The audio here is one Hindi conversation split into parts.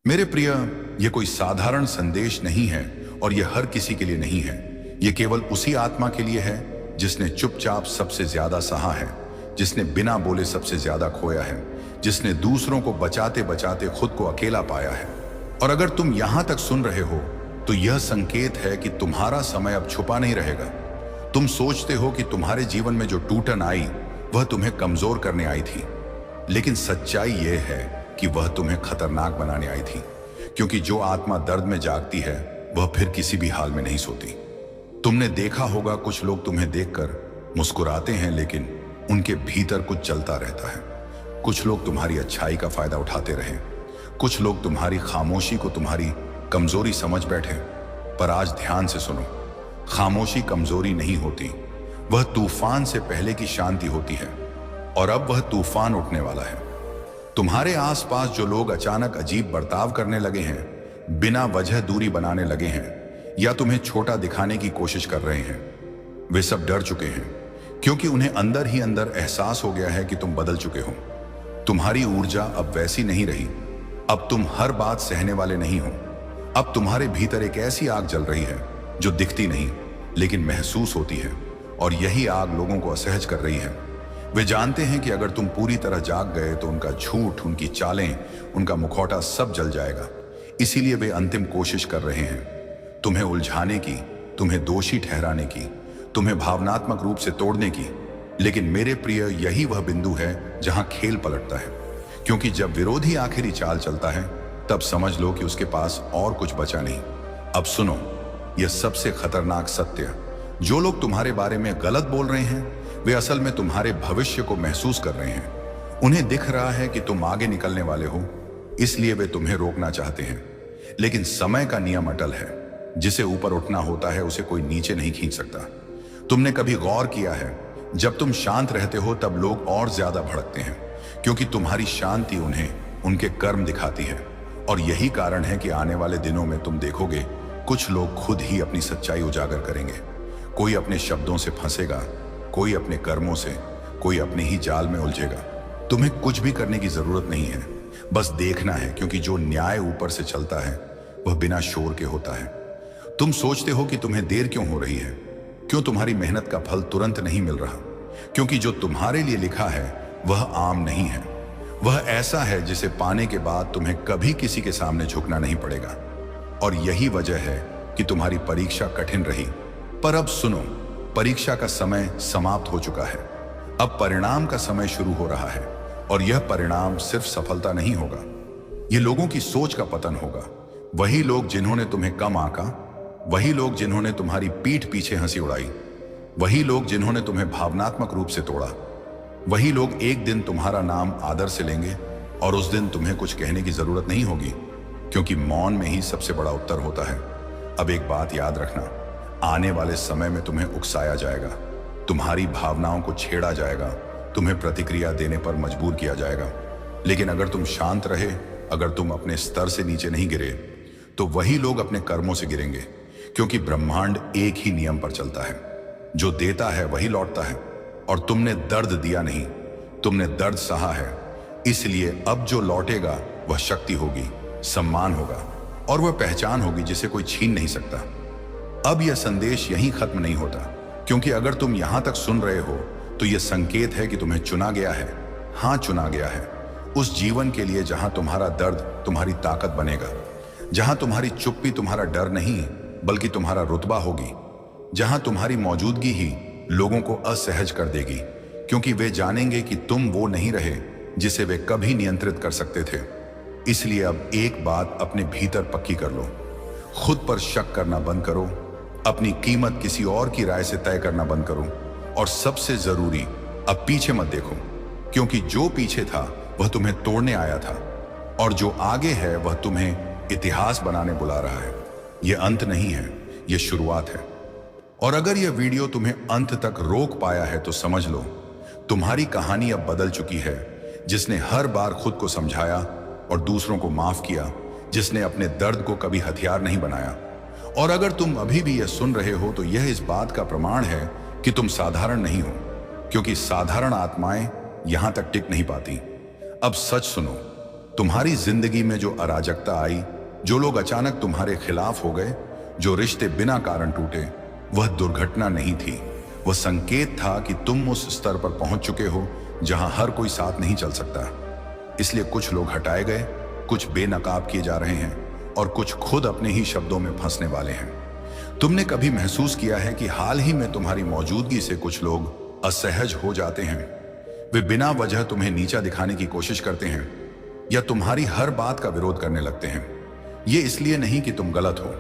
मेरे प्रिय, यह कोई साधारण संदेश नहीं है और यह हर किसी के लिए नहीं है। यह केवल उसी आत्मा के लिए है जिसने चुपचाप सबसे ज्यादा सहा है, जिसने बिना बोले सबसे ज्यादा खोया है, जिसने दूसरों को बचाते बचाते खुद को अकेला पाया है। और अगर तुम यहां तक सुन रहे हो तो यह संकेत है कि तुम्हारा समय अब छुपा नहीं रहेगा। तुम सोचते हो कि तुम्हारे जीवन में जो टूटन आई वह तुम्हें कमजोर करने आई थी, लेकिन सच्चाई यह है कि वह तुम्हें खतरनाक बनाने आई थी, क्योंकि जो आत्मा दर्द में जागती है वह फिर किसी भी हाल में नहीं सोती। तुमने देखा होगा कुछ लोग तुम्हें देखकर मुस्कुराते हैं, लेकिन उनके भीतर कुछ चलता रहता है। कुछ लोग तुम्हारी अच्छाई का फायदा उठाते रहे, कुछ लोग तुम्हारी खामोशी को तुम्हारी कमजोरी समझ बैठे। पर आज ध्यान से सुनो, खामोशी कमजोरी नहीं होती, वह तूफान से पहले की शांति होती है। और अब वह तूफान उठने वाला है। तुम्हारे आसपास जो लोग अचानक अजीब बर्ताव करने लगे हैं, बिना वजह दूरी बनाने लगे हैं या तुम्हें छोटा दिखाने की कोशिश कर रहे हैं, वे सब डर चुके हैं, क्योंकि उन्हें अंदर ही अंदर एहसास हो गया है कि तुम बदल चुके हो। तुम्हारी ऊर्जा अब वैसी नहीं रही। अब तुम हर बात सहने वाले नहीं हो। अब तुम्हारे भीतर एक ऐसी आग जल रही है जो दिखती नहीं लेकिन महसूस होती है, और यही आग लोगों को असहज कर रही है। वे जानते हैं कि अगर तुम पूरी तरह जाग गए तो उनका झूठ, उनकी चालें, उनका मुखौटा सब जल जाएगा। इसीलिए वे अंतिम कोशिश कर रहे हैं, तुम्हें उलझाने की, तुम्हें दोषी ठहराने की, तुम्हें भावनात्मक रूप से तोड़ने की। लेकिन मेरे प्रिय, यही वह बिंदु है जहां खेल पलटता है, क्योंकि जब विरोधी आखिरी चाल चलता है तब समझ लो कि उसके पास और कुछ बचा नहीं। अब सुनो, यह सबसे खतरनाक सत्य, जो लोग तुम्हारे बारे में गलत बोल रहे हैं वे असल में तुम्हारे भविष्य को महसूस कर रहे हैं। उन्हें दिख रहा है कि तुम आगे निकलने वाले हो, इसलिए वे तुम्हें रोकना चाहते हैं। लेकिन समय का नियम अटल है, जिसे ऊपर उठना होता है उसे कोई नीचे नहीं खींच सकता। तुमने कभी गौर किया है, जब तुम शांत रहते हो तब लोग और ज्यादा भड़कते हैं, क्योंकि तुम्हारी शांति उन्हें उनके कर्म दिखाती है। और यही कारण है कि आने वाले दिनों में तुम देखोगे कुछ लोग खुद ही अपनी सच्चाई उजागर करेंगे। कोई अपने शब्दों से फंसेगा, कोई अपने कर्मों से, कोई अपने ही जाल में उलझेगा। तुम्हें कुछ भी करने की जरूरत नहीं है, बस देखना है, क्योंकि जो न्याय ऊपर से चलता है वह बिना शोर के होता है। तुम सोचते हो कि तुम्हें देर क्यों हो रही है, क्यों तुम्हारी मेहनत का फल तुरंत नहीं मिल रहा, क्योंकि जो तुम्हारे लिए लिखा है वह आम नहीं है। वह ऐसा है जिसे पाने के बाद तुम्हें कभी किसी के सामने झुकना नहीं पड़ेगा। और यही वजह है कि तुम्हारी परीक्षा कठिन रही। पर अब सुनो, परीक्षा का समय समाप्त हो चुका है। अब परिणाम का समय शुरू हो रहा है, और यह परिणाम सिर्फ सफलता नहीं होगा, यह लोगों की सोच का पतन होगा। वही लोग जिन्होंने तुम्हें कम आंका, वही लोग जिन्होंने तुम्हारी पीठ पीछे हंसी उड़ाई, वही लोग जिन्होंने तुम्हें भावनात्मक रूप से तोड़ा, वही लोग एक दिन तुम्हारा नाम आदर से लेंगे, और उस दिन तुम्हें कुछ कहने की जरूरत नहीं होगी, क्योंकि मौन में ही सबसे बड़ा उत्तर होता है। अब एक बात याद रखना, आने वाले समय में तुम्हें उकसाया जाएगा, तुम्हारी भावनाओं को छेड़ा जाएगा, तुम्हें प्रतिक्रिया देने पर मजबूर किया जाएगा। लेकिन अगर तुम शांत रहे, अगर तुम अपने स्तर से नीचे नहीं गिरे, तो वही लोग अपने कर्मों से गिरेंगे, क्योंकि ब्रह्मांड एक ही नियम पर चलता है, जो देता है वही लौटता है। और तुमने दर्द दिया नहीं, तुमने दर्द सहा है, इसलिए अब जो लौटेगा वह शक्ति होगी, सम्मान होगा, और वह पहचान होगी जिसे कोई छीन नहीं सकता। अब यह संदेश यहीं खत्म नहीं होता, क्योंकि अगर तुम यहां तक सुन रहे हो तो यह संकेत है कि तुम्हें चुना गया है। हां, चुना गया है उस जीवन के लिए जहां तुम्हारा दर्द तुम्हारी ताकत बनेगा, जहां तुम्हारी चुप्पी तुम्हारा डर नहीं बल्कि तुम्हारा रुतबा होगी, जहां तुम्हारी मौजूदगी ही लोगों को असहज कर देगी, क्योंकि वे जानेंगे कि तुम वो नहीं रहे जिसे वे कभी नियंत्रित कर सकते थे। इसलिए अब एक बात अपने भीतर पक्की कर लो, खुद पर शक करना बंद करो, अपनी कीमत किसी और की राय से तय करना बंद करो, और सबसे जरूरी, अब पीछे मत देखो, क्योंकि जो पीछे था वह तुम्हें तोड़ने आया था, और जो आगे है वह तुम्हें इतिहास बनाने बुला रहा है। यह अंत नहीं है, यह शुरुआत है। और अगर यह वीडियो तुम्हें अंत तक रोक पाया है तो समझ लो, तुम्हारी कहानी अब बदल चुकी है। जिसने हर बार खुद को समझाया और दूसरों को माफ किया, जिसने अपने दर्द को कभी हथियार नहीं बनाया। और अगर तुम अभी भी यह सुन रहे हो तो यह इस बात का प्रमाण है कि तुम साधारण नहीं हो, क्योंकि साधारण आत्माएं यहां तक टिक नहीं पाती। अब सच सुनो, तुम्हारी जिंदगी में जो अराजकता आई, जो लोग अचानक तुम्हारे खिलाफ हो गए, जो रिश्ते बिना कारण टूटे, वह दुर्घटना नहीं थी। वह संकेत था कि तुम उस स्तर पर पहुंच चुके हो जहां हर कोई साथ नहीं चल सकता। इसलिए कुछ लोग हटाए गए, कुछ बेनकाब किए जा रहे हैं और कुछ खुद अपने ही शब्दों में फंसने वाले हैं। तुमने कभी महसूस किया है कि हाल ही में तुम्हारी मौजूदगी से कुछ लोग असहज हो जाते हैं? वे बिना वजह तुम्हें नीचा दिखाने की कोशिश करते हैं या तुम्हारी हर बात का विरोध करने लगते हैं। ये इसलिए नहीं कि तुम गलत हो,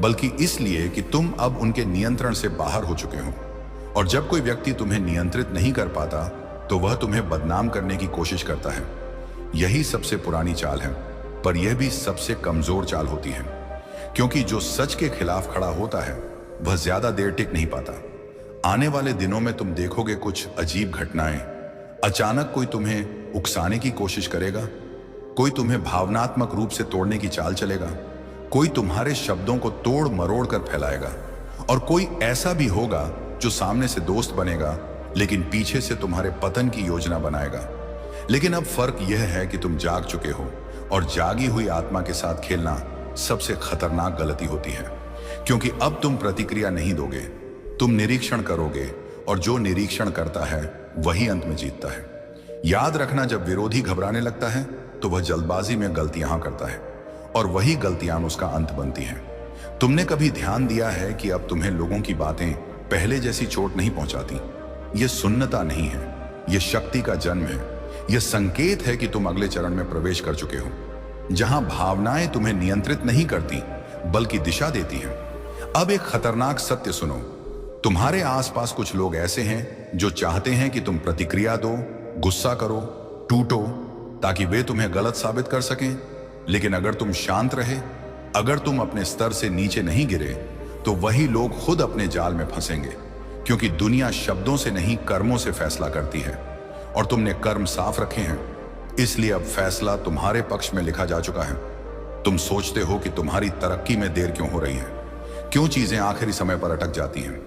बल्कि इसलिए कि तुम अब उनके नियंत्रण से बाहर हो चुके हो। और जब कोई व्यक्ति तुम्हें नियंत्रित नहीं कर पाता तो वह तुम्हें बदनाम करने की कोशिश करता है। यही सबसे पुरानी चाल है, पर यह भी सबसे कमजोर चाल होती है, क्योंकि जो सच के खिलाफ खड़ा होता है वह ज्यादा देर टिक नहीं पाता। आने वाले दिनों में तुम देखोगे कुछ अजीब घटनाएं। अचानक कोई तुम्हें उकसाने की कोशिश करेगा, कोई तुम्हें भावनात्मक रूप से तोड़ने की चाल चलेगा, कोई तुम्हारे शब्दों को तोड़ मरोड़ कर फैलाएगा, और कोई ऐसा भी होगा जो सामने से दोस्त बनेगा लेकिन पीछे से तुम्हारे पतन की योजना बनाएगा। लेकिन अब फर्क यह है कि तुम जाग चुके हो, और जागी हुई आत्मा के साथ खेलना सबसे खतरनाक गलती होती है, क्योंकि अब तुम प्रतिक्रिया नहीं दोगे, तुम निरीक्षण करोगे, और जो निरीक्षण करता है वही अंत में जीतता है। याद रखना, जब विरोधी घबराने लगता है तो वह जल्दबाजी में गलतियां करता है, और वही गलतियां उसका अंत बनती हैं। तुमने कभी ध्यान दिया है कि अब तुम्हें लोगों की बातें पहले जैसी चोट नहीं पहुंचाती? यह सुन्नता नहीं है, यह शक्ति का जन्म है। यह संकेत है कि तुम अगले चरण में प्रवेश कर चुके हो, जहां भावनाएं तुम्हें नियंत्रित नहीं करती बल्कि दिशा देती हैं। अब एक खतरनाक सत्य सुनो, तुम्हारे आसपास कुछ लोग ऐसे हैं जो चाहते हैं कि तुम प्रतिक्रिया दो, गुस्सा करो, टूटो, ताकि वे तुम्हें गलत साबित कर सकें। लेकिन अगर तुम शांत रहे, अगर तुम अपने स्तर से नीचे नहीं गिरे, तो वही लोग खुद अपने जाल में फंसेंगे, क्योंकि दुनिया शब्दों से नहीं कर्मों से फैसला करती है, और तुमने कर्म साफ रखे हैं, इसलिए अब फैसला तुम्हारे पक्ष में लिखा जा चुका है। तुम सोचते हो कि तुम्हारी तरक्की में देर क्यों हो रही है, क्यों चीजें आखिरी समय पर अटक जाती हैं?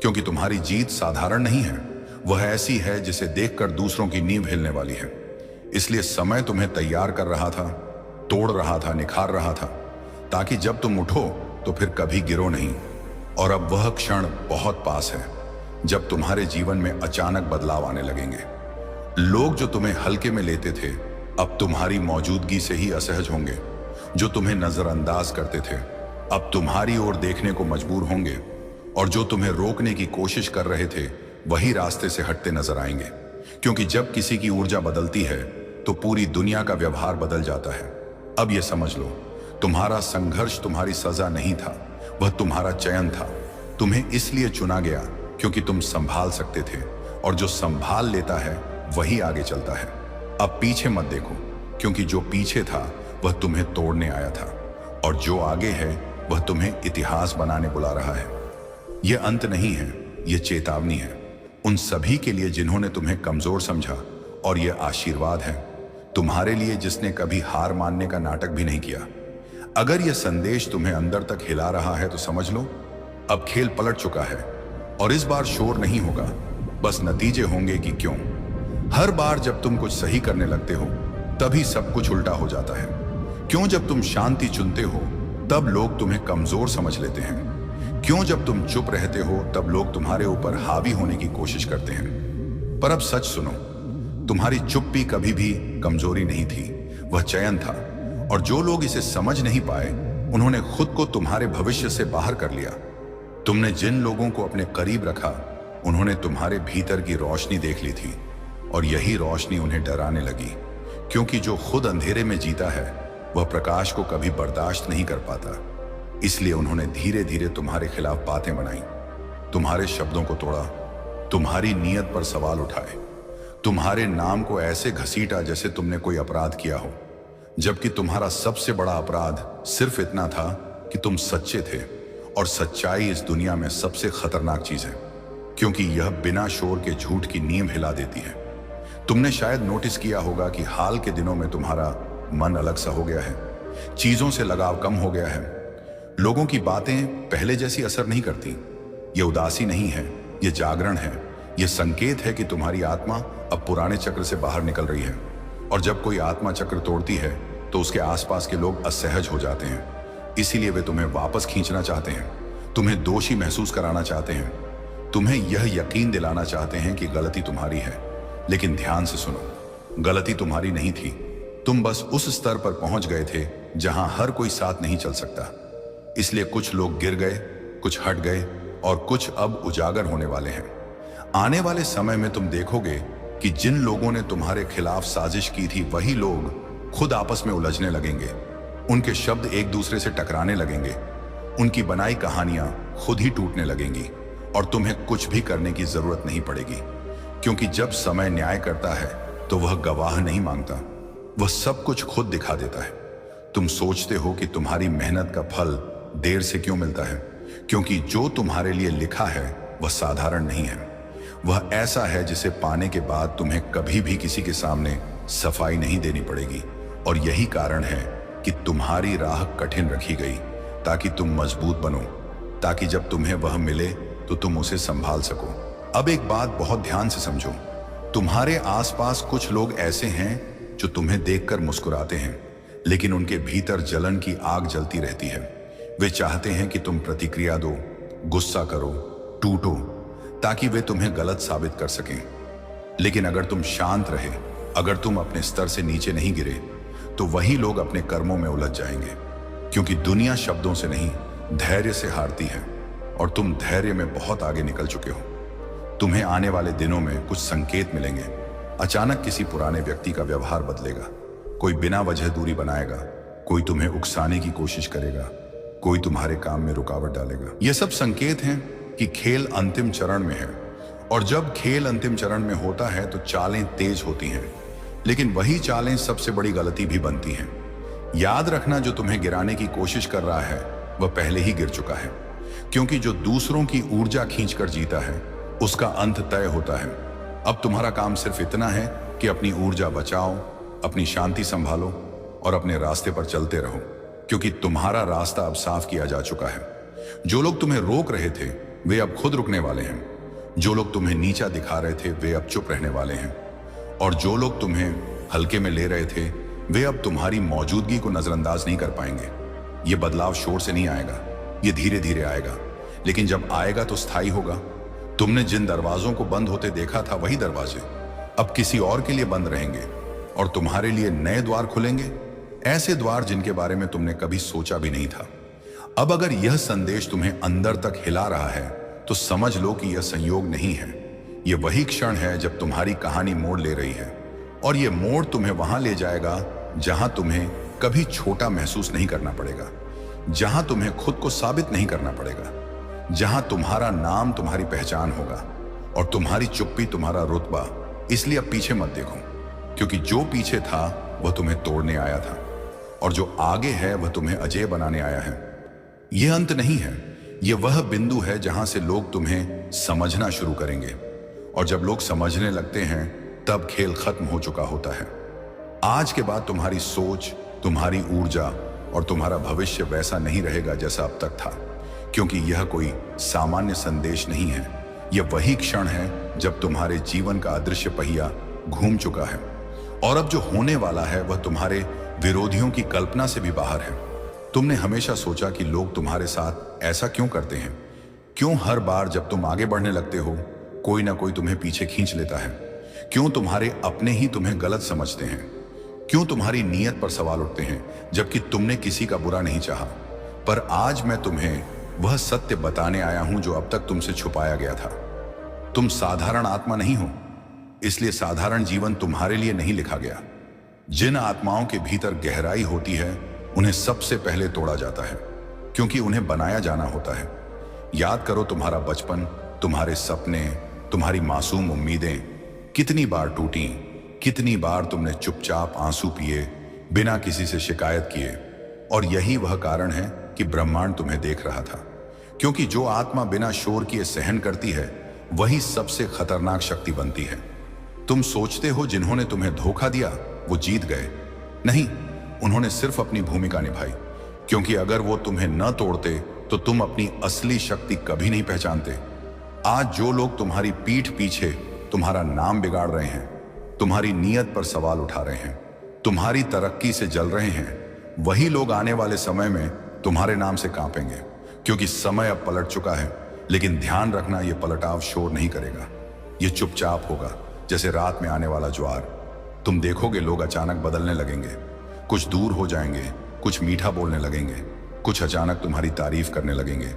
क्योंकि तुम्हारी जीत साधारण नहीं है, वह ऐसी है जिसे देखकर दूसरों की नींव हिलने वाली है। इसलिए समय तुम्हें तैयार कर रहा था, तोड़ रहा था, निखार रहा था, ताकि जब तुम उठो तो फिर कभी गिरो नहीं। और अब वह क्षण बहुत पास है जब तुम्हारे जीवन में अचानक बदलाव आने लगेंगे। लोग जो तुम्हें हल्के में लेते थे अब तुम्हारी मौजूदगी से ही असहज होंगे। जो तुम्हें नजरअंदाज करते थे अब तुम्हारी ओर देखने को मजबूर होंगे, और जो तुम्हें रोकने की कोशिश कर रहे थे वही रास्ते से हटते नजर आएंगे। क्योंकि जब किसी की ऊर्जा बदलती है तो पूरी दुनिया का व्यवहार बदल जाता है। अब यह समझ लो, तुम्हारा संघर्ष तुम्हारी सजा नहीं था, वह तुम्हारा चयन था। तुम्हें इसलिए चुना गया क्योंकि तुम संभाल सकते थे, और जो संभाल लेता है वही आगे चलता है। अब पीछे मत देखो, क्योंकि जो पीछे था वह तुम्हें तोड़ने आया था, और जो आगे है वह तुम्हें इतिहास बनाने बुला रहा है। यह अंत नहीं है, यह चेतावनी है उन सभी के लिए जिन्होंने तुम्हें कमजोर समझा, और यह आशीर्वाद है तुम्हारे लिए जिसने कभी हार मानने का नाटक भी नहीं किया। अगर यह संदेश तुम्हें अंदर तक हिला रहा है तो समझ लो, अब खेल पलट चुका है, और इस बार शोर नहीं होगा, बस नतीजे होंगे कि क्यों। हर बार जब तुम कुछ सही करने लगते हो तभी सब कुछ उल्टा हो जाता है। क्यों जब तुम शांति चुनते हो तब लोग तुम्हें कमजोर समझ लेते हैं? क्यों जब तुम चुप रहते हो तब लोग तुम्हारे ऊपर हावी होने की कोशिश करते हैं? पर अब सच सुनो, तुम्हारी चुप्पी कभी भी कमजोरी नहीं थी, वह चयन था। और जो लोग इसे समझ नहीं पाए उन्होंने खुद को तुम्हारे भविष्य से बाहर कर लिया। तुमने जिन लोगों को अपने करीब रखा उन्होंने तुम्हारे भीतर की रोशनी देख ली थी, और यही रोशनी उन्हें डराने लगी, क्योंकि जो खुद अंधेरे में जीता है वह प्रकाश को कभी बर्दाश्त नहीं कर पाता। इसलिए उन्होंने धीरे धीरे तुम्हारे खिलाफ बातें बनाई, तुम्हारे शब्दों को तोड़ा, तुम्हारी नीयत पर सवाल उठाए, तुम्हारे नाम को ऐसे घसीटा जैसे तुमने कोई अपराध किया हो, जबकि तुम्हारा सबसे बड़ा अपराध सिर्फ इतना था कि तुम सच्चे थे। और सच्चाई इस दुनिया में सबसे खतरनाक चीज है, क्योंकि यह बिना शोर के झूठ की नींव हिला देती है। तुमने शायद नोटिस किया होगा कि हाल के दिनों में तुम्हारा मन अलग सा हो गया है, चीजों से लगाव कम हो गया है, लोगों की बातें पहले जैसी असर नहीं करती। यह उदासी नहीं है, यह जागरण है। यह संकेत है कि तुम्हारी आत्मा अब पुराने चक्र से बाहर निकल रही है, और जब कोई आत्मा चक्र तोड़ती है तो उसके आसपास के लोग असहज हो जाते हैं। इसीलिए वे तुम्हें वापस खींचना चाहते हैं, तुम्हें दोषी महसूस कराना चाहते हैं, तुम्हें यह यकीन दिलाना चाहते हैं कि गलती तुम्हारी है। लेकिन ध्यान से सुनो, गलती तुम्हारी नहीं थी। तुम बस उस स्तर पर पहुंच गए थे जहां हर कोई साथ नहीं चल सकता। इसलिए कुछ लोग गिर गए, कुछ हट गए और कुछ अब उजागर होने वाले हैं। आने वाले समय में तुम देखोगे कि जिन लोगों ने तुम्हारे खिलाफ साजिश की थी वही लोग खुद आपस में उलझने लगेंगे। उनके शब्द एक दूसरे से टकराने लगेंगे, उनकी बनाई कहानियां खुद ही टूटने लगेंगी और तुम्हें कुछ भी करने की जरूरत नहीं पड़ेगी। क्योंकि जब समय न्याय करता है तो वह गवाह नहीं मांगता, वह सब कुछ खुद दिखा देता है। तुम सोचते हो कि तुम्हारी मेहनत का फल देर से क्यों मिलता है? क्योंकि जो तुम्हारे लिए लिखा है वह साधारण नहीं है। वह ऐसा है जिसे पाने के बाद तुम्हें कभी भी किसी के सामने सफाई नहीं देनी पड़ेगी। और यही कारण है कि तुम्हारी राह कठिन रखी गई, ताकि तुम मजबूत बनो, ताकि जब तुम्हें वह मिले तो तुम उसे संभाल सको। अब एक बात बहुत ध्यान से समझो, तुम्हारे आसपास कुछ लोग ऐसे हैं जो तुम्हें देखकर मुस्कुराते हैं, लेकिन उनके भीतर जलन की आग जलती रहती है। वे चाहते हैं कि तुम प्रतिक्रिया दो, गुस्सा करो, टूटो, ताकि वे तुम्हें गलत साबित कर सकें। लेकिन अगर तुम शांत रहे, अगर तुम अपने स्तर से नीचे नहीं गिरे, तो वही लोग अपने कर्मों में उलझ जाएंगे। क्योंकि दुनिया शब्दों से नहीं, धैर्य से हारती है, और तुम धैर्य में बहुत आगे निकल चुके हो। तुम्हें आने वाले दिनों में कुछ संकेत मिलेंगे। अचानक किसी पुराने व्यक्ति का व्यवहार बदलेगा, कोई बिना वजह दूरी बनाएगा, कोई तुम्हें उकसाने की कोशिश करेगा, कोई तुम्हारे काम में रुकावट डालेगा। यह सब संकेत हैं कि खेल अंतिम चरण में है। और जब खेल अंतिम चरण में होता है तो चालें तेज होती हैं, लेकिन वही चालें सबसे बड़ी गलती भी बनती हैं। याद रखना, जो तुम्हें गिराने की कोशिश कर रहा है वह पहले ही गिर चुका है। क्योंकि जो दूसरों की ऊर्जा खींचकर जीता है उसका अंत तय होता है। अब तुम्हारा काम सिर्फ इतना है कि अपनी ऊर्जा बचाओ, अपनी शांति संभालो और अपने रास्ते पर चलते रहो, क्योंकि तुम्हारा रास्ता अब साफ किया जा चुका है। जो लोग तुम्हें रोक रहे थे वे अब खुद रुकने वाले हैं। जो लोग तुम्हें नीचा दिखा रहे थे वे अब चुप रहने वाले हैं। और जो लोग तुम्हें हल्के में ले रहे थे वे अब तुम्हारी मौजूदगी को नजरअंदाज नहीं कर पाएंगे। ये बदलाव शोर से नहीं आएगा, ये धीरे धीरे आएगा, लेकिन जब आएगा तो स्थायी होगा। तुमने जिन दरवाजों को बंद होते देखा था वही दरवाजे अब किसी और के लिए बंद रहेंगे और तुम्हारे लिए नए द्वार खुलेंगे, ऐसे द्वार जिनके बारे में तुमने कभी सोचा भी नहीं था। अब अगर यह संदेश तुम्हें अंदर तक हिला रहा है तो समझ लो कि यह संयोग नहीं है। यह वही क्षण है जब तुम्हारी कहानी मोड़ ले रही है, और यह मोड़ तुम्हें वहां ले जाएगा जहां तुम्हें कभी छोटा महसूस नहीं करना पड़ेगा, जहां तुम्हें खुद को साबित नहीं करना पड़ेगा, जहां तुम्हारा नाम तुम्हारी पहचान होगा और तुम्हारी चुप्पी तुम्हारा रुतबा। इसलिए अब पीछे मत देखो, क्योंकि जो पीछे था वह तुम्हें तोड़ने आया था, और जो आगे है वह तुम्हें अजय बनाने आया है। यह अंत नहीं है, यह वह बिंदु है जहां से लोग तुम्हें समझना शुरू करेंगे, और जब लोग समझने लगते हैं तब खेल खत्म हो चुका होता है। आज के बाद तुम्हारी सोच, तुम्हारी ऊर्जा और तुम्हारा भविष्य वैसा नहीं रहेगा जैसा अब तक था, क्योंकि यह कोई सामान्य संदेश नहीं है। यह वही क्षण है जब तुम्हारे जीवन का अदृश्य पहिया घूम चुका है, और अब जो होने वाला है वह तुम्हारे विरोधियों की कल्पना से भी बाहर है। तुमने हमेशा सोचा कि लोग तुम्हारे साथ ऐसा क्यों करते हैं? क्यों हर बार जब तुम आगे बढ़ने लगते हो कोई ना कोई तुम्हें पीछे खींच लेता है? क्यों तुम्हारे अपने ही तुम्हें गलत समझते हैं? क्यों तुम्हारी नीयत पर सवाल उठते हैं जबकि तुमने किसी का बुरा नहीं चाहा? पर आज मैं तुम्हें वह सत्य बताने आया हूं जो अब तक तुमसे छुपाया गया था। तुम साधारण आत्मा नहीं हो, इसलिए साधारण जीवन तुम्हारे लिए नहीं लिखा गया। जिन आत्माओं के भीतर गहराई होती है उन्हें सबसे पहले तोड़ा जाता है, क्योंकि उन्हें बनाया जाना होता है। याद करो तुम्हारा बचपन, तुम्हारे सपने, तुम्हारी मासूम उम्मीदें कितनी बार टूटी, कितनी बार तुमने चुपचाप आंसू पिए बिना किसी से शिकायत किए। और यही वह कारण है कि ब्रह्मांड तुम्हें देख रहा था, क्योंकि जो आत्मा बिना शोर किए सहन करती है वही सबसे खतरनाक शक्ति बनती है। तुम सोचते हो जिन्होंने तुम्हें धोखा दिया वो जीत गए, नहीं, उन्होंने सिर्फ अपनी भूमिका निभाई, क्योंकि अगर वो तुम्हें न तोड़ते तो तुम अपनी असली शक्ति कभी नहीं पहचानते। आज जो लोग तुम्हारी पीठ पीछे तुम्हारा नाम बिगाड़ रहे हैं तुम्हारी नीयत पर सवाल उठा रहे हैं, तुम्हारी तरक्की से जल रहे हैं। वही लोग आने वाले समय में तुम्हारे नाम से कांपेंगे, क्योंकि समय अब पलट चुका है। लेकिन ध्यान रखना, यह पलटाव शोर नहीं करेगा, यह चुपचाप होगा, जैसे रात में आने वाला ज्वार। तुम देखोगे लोग अचानक बदलने लगेंगे, कुछ दूर हो जाएंगे, कुछ मीठा बोलने लगेंगे, कुछ अचानक तुम्हारी तारीफ करने लगेंगे,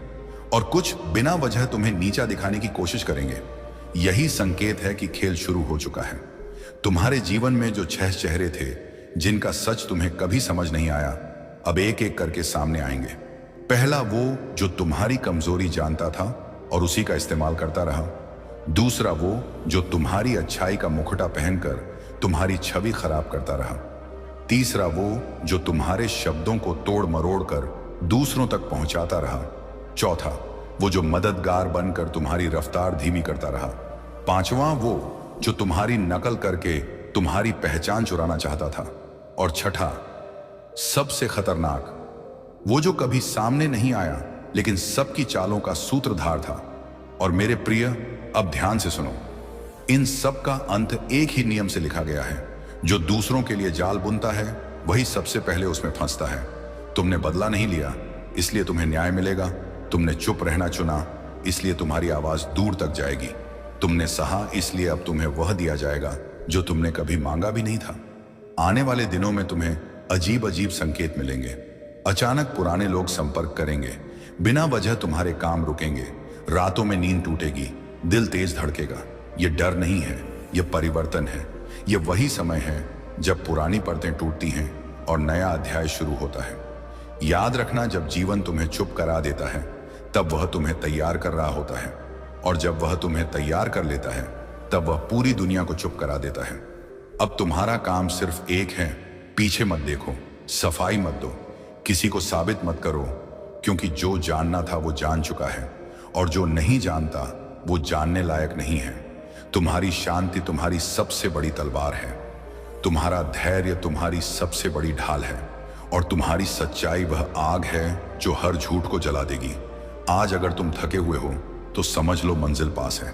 और कुछ बिना वजह तुम्हें नीचा दिखाने की कोशिश करेंगे। यही संकेत है कि खेल शुरू हो चुका है। तुम्हारे जीवन में जो 6 चेहरे थे, जिनका सच तुम्हें कभी समझ नहीं आया, अब एक एक करके सामने आएंगे। पहला वो जो तुम्हारी कमजोरी जानता था और उसी का इस्तेमाल करता रहा। दूसरा वो जो तुम्हारी अच्छाई का मुखौटा पहनकर तुम्हारी छवि खराब करता रहा। तीसरा वो जो तुम्हारे शब्दों को तोड़ मरोड़ कर दूसरों तक पहुंचाता रहा। चौथा वो जो मददगार बनकर तुम्हारी रफ्तार धीमी करता रहा। पांचवा वो जो तुम्हारी नकल करके तुम्हारी पहचान चुराना चाहता था। और छठा, सबसे खतरनाक, वो जो कभी सामने नहीं आया लेकिन सबकी चालों का सूत्रधार था। और मेरे प्रिय, अब ध्यान से सुनो, इन सब का अंत एक ही नियम से लिखा गया है। जो दूसरों के लिए जाल बुनता है, वही सबसे पहले उसमें फंसता है। तुमने बदला नहीं लिया, इसलिए तुम्हें न्याय मिलेगा। तुमने चुप रहना चुना, इसलिए तुम्हारी आवाज दूर तक जाएगी। तुमने सहा, इसलिए अब तुम्हें वह दिया जाएगा जो तुमने कभी मांगा भी नहीं था। आने वाले दिनों में तुम्हें अजीब अजीब संकेत मिलेंगे। अचानक पुराने लोग संपर्क करेंगे, बिना वजह तुम्हारे काम रुकेंगे, रातों में नींद टूटेगी, दिल तेज धड़केगा। ये डर नहीं है, ये परिवर्तन है। ये वही समय है जब पुरानी परतें टूटती हैं और नया अध्याय शुरू होता है। याद रखना, जब जीवन तुम्हें चुप करा देता है, तब वह तुम्हें तैयार कर रहा होता है, और जब वह तुम्हें तैयार कर लेता है, तब वह पूरी दुनिया को चुप करा देता है। अब तुम्हारा काम सिर्फ एक है, पीछे मत देखो, सफाई मत दो, किसी को साबित मत करो, क्योंकि जो जानना था वो जान चुका है, और जो नहीं जानता वो जानने लायक नहीं है। तुम्हारी शांति तुम्हारी सबसे बड़ी तलवार है, तुम्हारा धैर्य तुम्हारी सबसे बड़ी ढाल है, और तुम्हारी सच्चाई वह आग है जो हर झूठ को जला देगी। आज अगर तुम थके हुए हो तो समझ लो मंजिल पास है।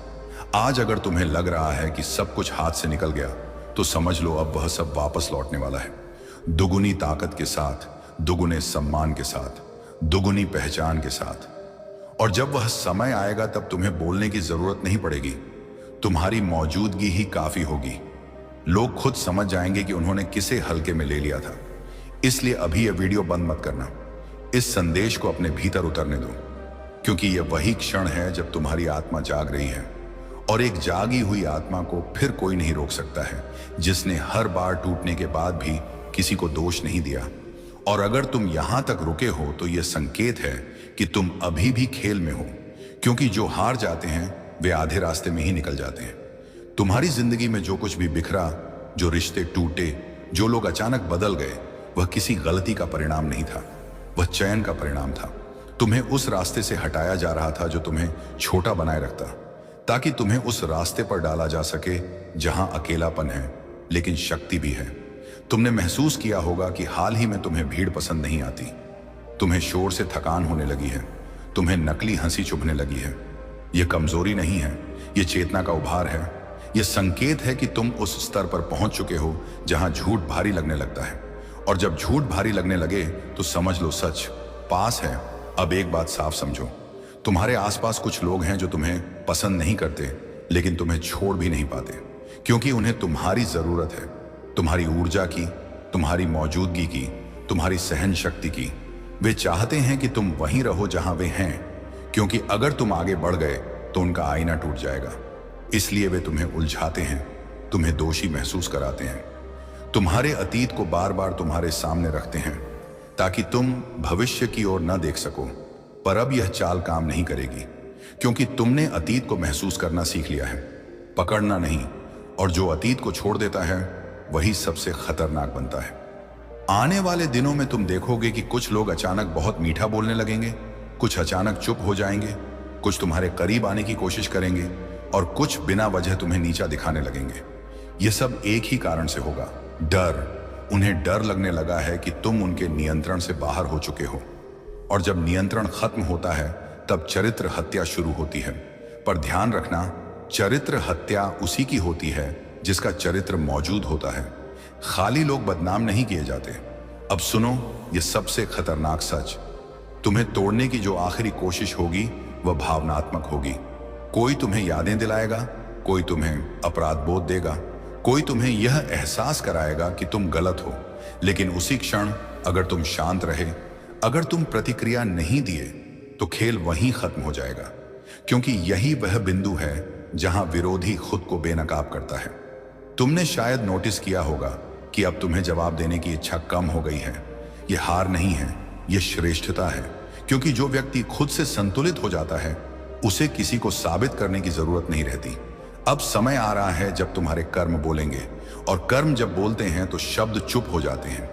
आज अगर तुम्हें लग रहा है कि सब कुछ हाथ से निकल गया, तो समझ लो अब वह सब वापस लौटने वाला है, दुगुनी ताकत के साथ, दुगुने सम्मान के साथ, दुगुनी पहचान के साथ। और जब वह समय आएगा, तब तुम्हें बोलने की जरूरत नहीं पड़ेगी, तुम्हारी मौजूदगी ही काफी होगी। लोग खुद समझ जाएंगे कि उन्होंने किसे हल्के में ले लिया था। इसलिए अभी यह वीडियो बंद मत करना, इस संदेश को अपने भीतर उतरने दो, क्योंकि यह वही क्षण है जब तुम्हारी आत्मा जाग रही है, और एक जागी हुई आत्मा को फिर कोई नहीं रोक सकता है, जिसने हर बार टूटने के बाद भी किसी को दोष नहीं दिया। और अगर तुम यहां तक रुके हो तो यह संकेत है कि तुम अभी भी खेल में हो, क्योंकि जो हार जाते हैं वे आधे रास्ते में ही निकल जाते हैं। तुम्हारी जिंदगी में जो कुछ भी बिखरा, जो रिश्ते टूटे, जो लोग अचानक बदल गए, वह किसी गलती का परिणाम नहीं था, वह चयन का परिणाम था। तुम्हें उस रास्ते से हटाया जा रहा था जो तुम्हें छोटा बनाए रखता, ताकि तुम्हें उस रास्ते पर डाला जा सके जहां अकेलापन है लेकिन शक्ति भी है। तुमने महसूस किया होगा कि हाल ही में तुम्हें भीड़ पसंद नहीं आती, तुम्हें शोर से थकान होने लगी है, तुम्हें नकली हंसी चुभने लगी है। यह कमजोरी नहीं है, यह चेतना का उभार है। यह संकेत है कि तुम उस स्तर पर पहुंच चुके हो जहां झूठ भारी लगने लगता है, और जब झूठ भारी लगने लगे तो समझ लो सच पास है। अब एक बात साफ समझो, तुम्हारे आसपास कुछ लोग हैं जो तुम्हें पसंद नहीं करते, लेकिन तुम्हें छोड़ भी नहीं पाते, क्योंकि उन्हें तुम्हारी जरूरत है, तुम्हारी ऊर्जा की, तुम्हारी मौजूदगी की, तुम्हारी सहन शक्ति की। वे चाहते हैं कि तुम वहीं रहो जहां वे हैं, क्योंकि अगर तुम आगे बढ़ गए तो उनका आईना टूट जाएगा। इसलिए वे तुम्हें उलझाते हैं, तुम्हें दोषी महसूस कराते हैं, तुम्हारे अतीत को बार बार तुम्हारे सामने रखते हैं, ताकि तुम भविष्य की ओर न देख सको। पर अब यह चाल काम नहीं करेगी, क्योंकि तुमने अतीत को महसूस करना सीख लिया है, पकड़ना नहीं। और जो अतीत को छोड़ देता है वही सबसे खतरनाक बनता है। आने वाले दिनों में तुम देखोगे कि कुछ लोग अचानक बहुत मीठा बोलने लगेंगे, कुछ अचानक चुप हो जाएंगे, कुछ तुम्हारे करीब आने की कोशिश करेंगे, और कुछ बिना वजह तुम्हें नीचा दिखाने लगेंगे। यह सब एक ही कारण से होगा, डर। उन्हें डर लगने लगा है कि तुम उनके नियंत्रण से बाहर हो चुके हो, और जब नियंत्रण खत्म होता है तब चरित्र हत्या शुरू होती है। पर ध्यान रखना, चरित्र हत्या उसी की होती है जिसका चरित्र मौजूद होता है। खाली लोग बदनाम नहीं किए जाते। अब सुनो ये सबसे खतरनाक सच। तुम्हें तोड़ने की जो आखिरी कोशिश होगी वह भावनात्मक होगी। कोई तुम्हें यादें दिलाएगा, कोई तुम्हें अपराध बोध देगा, कोई तुम्हें यह एहसास कराएगा कि तुम गलत हो। लेकिन उसी क्षण अगर तुम शांत रहे, अगर तुम प्रतिक्रिया नहीं दिए, तो खेल वहीं खत्म हो जाएगा। क्योंकि यही वह बिंदु है जहां विरोधी खुद को बेनकाब करता है। तुमने शायद नोटिस किया होगा कि अब तुम्हें जवाब देने की इच्छा कम हो गई है। यह हार नहीं है, यह श्रेष्ठता है। क्योंकि जो व्यक्ति खुद से संतुलित हो जाता है, उसे किसी को साबित करने की जरूरत नहीं रहती। अब समय आ रहा है जब तुम्हारे कर्म बोलेंगे, और कर्म जब बोलते हैं तो शब्द चुप हो जाते हैं।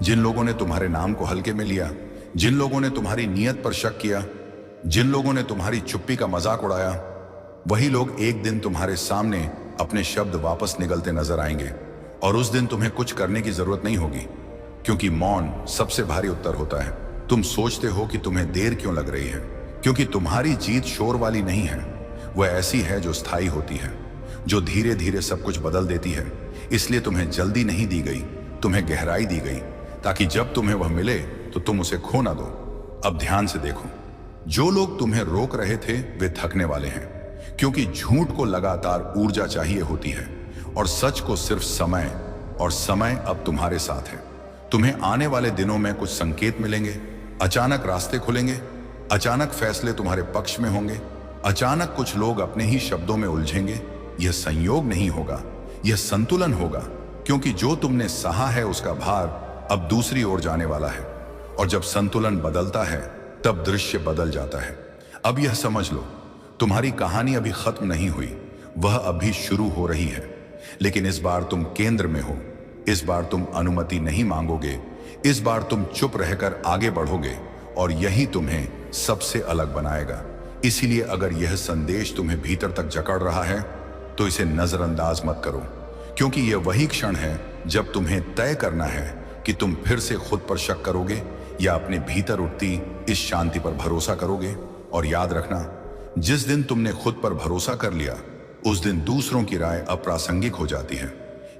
जिन लोगों ने तुम्हारे नाम को हल्के में लिया, जिन लोगों ने तुम्हारी नीयत पर शक किया, जिन लोगों ने तुम्हारी चुप्पी का मजाक उड़ाया, वही लोग एक दिन तुम्हारे सामने अपने शब्द वापस निगलते नजर आएंगे। और उस दिन तुम्हें कुछ करने की जरूरत नहीं होगी, क्योंकि मौन सबसे भारी उत्तर होता है। तुम सोचते हो कि तुम्हें देर क्यों लग रही है, क्योंकि तुम्हारी जीत शोर वाली नहीं है। वह ऐसी है जो स्थायी होती है, जो धीरे धीरे सब कुछ बदल देती है। इसलिए तुम्हें जल्दी नहीं दी गई, तुम्हें गहराई दी गई, ताकि जब तुम्हें वह मिले तो तुम उसे खो ना दो। अब ध्यान से देखो, जो लोग तुम्हें रोक रहे थे वे थकने वाले हैं, क्योंकि झूठ को लगातार ऊर्जा चाहिए होती है और सच को सिर्फ समय, और समय अब तुम्हारे साथ है। तुम्हें आने वाले दिनों में कुछ संकेत मिलेंगे। अचानक रास्ते खुलेंगे, अचानक फैसले तुम्हारे पक्ष में होंगे, अचानक कुछ लोग अपने ही शब्दों में उलझेंगे। यह संयोग नहीं होगा, यह संतुलन होगा, क्योंकि जो तुमने सहा है उसका भार अब दूसरी ओर जाने वाला है। और जब संतुलन बदलता है तब दृश्य बदल जाता है। अब यह समझ लो, तुम्हारी कहानी अभी खत्म नहीं हुई, वह अभी शुरू हो रही है। लेकिन इस बार तुम केंद्र में हो, इस बार तुम अनुमति नहीं मांगोगे, इस बार तुम चुप रहकर आगे बढ़ोगे, और यही तुम्हें सबसे अलग बनाएगा। इसीलिए अगर यह संदेश तुम्हें भीतर तक जकड़ रहा है तो इसे नजरअंदाज मत करो, क्योंकि यह वही क्षण है जब तुम्हें तय करना है कि तुम फिर से खुद पर शक करोगे या अपने भीतर उठती इस शांति पर भरोसा करोगे। और याद रखना, जिस दिन तुमने खुद पर भरोसा कर लिया, उस दिन दूसरों की राय अप्रासंगिक हो जाती है।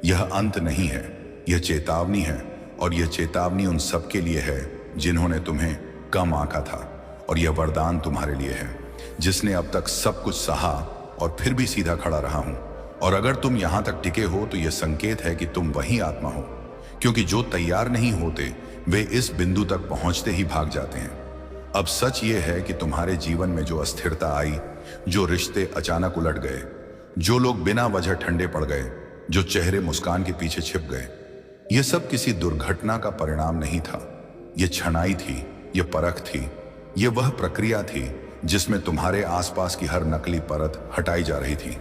यह अंत नहीं है, यह चेतावनी है, और यह चेतावनी उन सबके लिए है जिन्होंने तुम्हें कम आंका था। और यह वरदान तुम्हारे लिए है, जिसने अब तक सब कुछ सहा और फिर भी सीधा खड़ा रहा हूं। और अगर तुम यहां तक टिके हो तो यह संकेत है कि तुम वही आत्मा हो, क्योंकि जो तैयार नहीं होते वे इस बिंदु तक पहुंचते ही भाग जाते हैं। अब सच ये है कि तुम्हारे जीवन में जो अस्थिरता आई, जो रिश्ते अचानक उलट गए, जो लोग बिना वजह ठंडे पड़ गए, जो चेहरे मुस्कान के पीछे छिप गए, यह सब किसी दुर्घटना का परिणाम नहीं था। यह छनाई थी, यह परख थी, यह वह प्रक्रिया थी जिसमें तुम्हारे आसपास की हर नकली परत हटाई जा रही थी,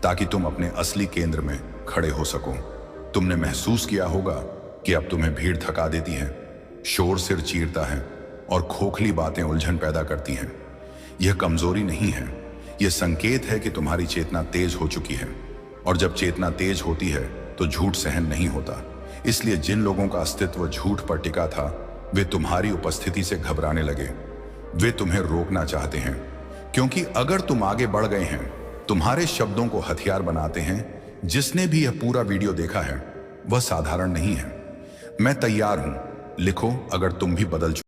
ताकि तुम अपने असली केंद्र में खड़े हो सको। तुमने महसूस किया होगा कि अब तुम्हें भीड़ थका देती है, शोर सिर चीरता है, और खोखली बातें उलझन पैदा करती हैं। यह कमजोरी नहीं है, यह संकेत है कि तुम्हारी चेतना तेज हो चुकी है। और जब चेतना तेज होती है तो झूठ सहन नहीं होता। इसलिए जिन लोगों का अस्तित्व झूठ पर टिका था, वे तुम्हारी उपस्थिति से घबराने लगे। वे तुम्हें रोकना चाहते हैं, क्योंकि अगर तुम आगे बढ़ गए हैं, तुम्हारे शब्दों को हथियार बनाते हैं। जिसने भी यह पूरा वीडियो देखा है वह साधारण नहीं है। मैं तैयार हूं, लिखो अगर तुम भी बदल